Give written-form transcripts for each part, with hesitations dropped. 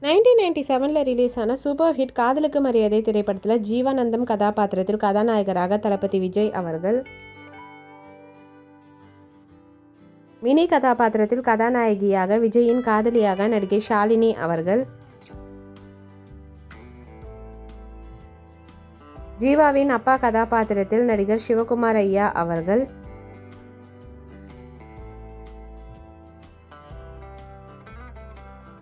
1997 release ஆன super hit காதலுக்கு மரியாதை திரைப்படத்தில் ஜீவானந்தம் கதாபாத்திரத்தில் கதாநாயகராக தளபதி விஜய் அவர்கள், மினி கதாபாத்திரத்தில் கதாநாயகியாக விஜயின் காதலியாக நடிகை ஷாலினி அவர்கள், ஜீவாவின் அப்பா கதாபாத்திரத்தில் நடிகர் சிவகுமார் ஐயா அவர்கள்,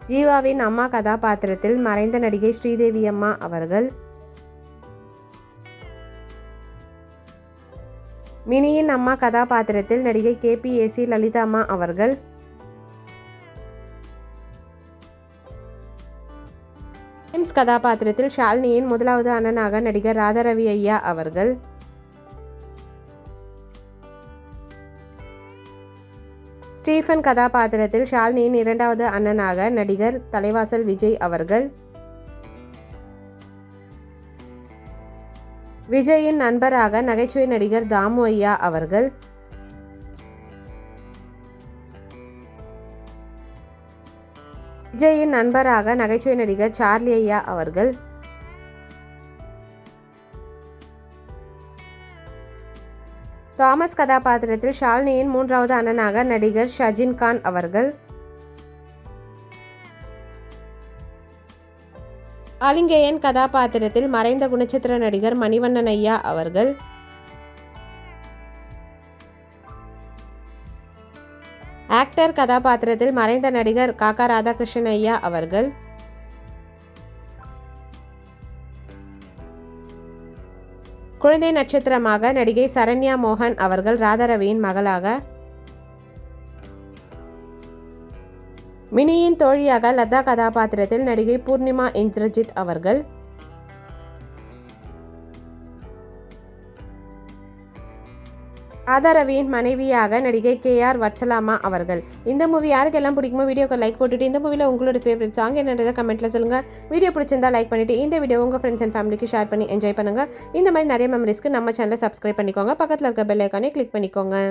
ஜீவாவின் அம்மா கதாபாத்திரத்தில் மறைந்த நடிகை ஸ்ரீதேவி அம்மா அவர்கள், மினியின் அம்மா கதாபாத்திரத்தில் நடிகை KPAC லலிதா அம்மா அவர்கள், ஜேம்ஸ் கதாபாத்திரத்தில் ஷாலினியின் முதலாவது அண்ணனாக நடிகர் ராதாரவி ஐயா அவர்கள், ஸ்டீஃபன் கதாபாத்திரத்தில் ஷாலினியின் இரண்டாவது அண்ணனாக நடிகர் தலைவாசல் விஜய் அவர்கள், விஜயின் நண்பராக நகைச்சுவை நடிகர் தாமு ஐயா அவர்கள், விஜயின் நண்பராக நகைச்சுவை நடிகர் சார்லி ஐயா அவர்கள், தாமஸ் கதாபாத்திரத்தில் ஷாலினியின் மூன்றாவது அண்ணனாக நடிகர் ஷஜின் கான் அவர்கள், ஆலிங்கேயன் கதாபாத்திரத்தில் மறைந்த குணச்சித்திர நடிகர் மணிவண்ணன் ஐயா அவர்கள், ஆக்டர் கதாபாத்திரத்தில் மறைந்த நடிகர் காக்கா ராதாகிருஷ்ணன் ஐயா அவர்கள், குழந்தை நட்சத்திரமாக நடிகை சரண்யா மோகன் அவர்கள் ராதாரவியின் மகளாக, மினியின் தோழியாக லதா கதாபாத்திரத்தில் நடிகை பூர்ணிமா இந்திரஜித் அவர்கள், ராதாரவியின் மனைவியாக நடிகை KR வட்சலாமா அவர்கள். இந்த மூவி யாருக்கெல்லாம் பிடிக்குமோ வீடியோக்கு லைக் போட்டுட்டு இந்த மூவியில் உங்களோட ஃபேவரட் சாங் என்னன்றதை கமெண்ட்டில் சொல்லுங்கள். வீடியோ பிடிச்சிருந்தா லைக் பண்ணிவிட்டு இந்த வீடியோ உங்கள் ஃப்ரெண்ட்ஸ் அண்ட் ஃபேமிலிக்கு ஷேர் பண்ணி என்ஜாய் பண்ணுங்கள். இந்த மாதிரி நிறைய மெமரிஸ்க்கு நம்ம சேனலை சப்ஸ்கிரைப் பண்ணிக்கோங்க. பக்கத்தில் இருக்க பெல் ஐக்கானே கிளிக் பண்ணிக்கோங்க.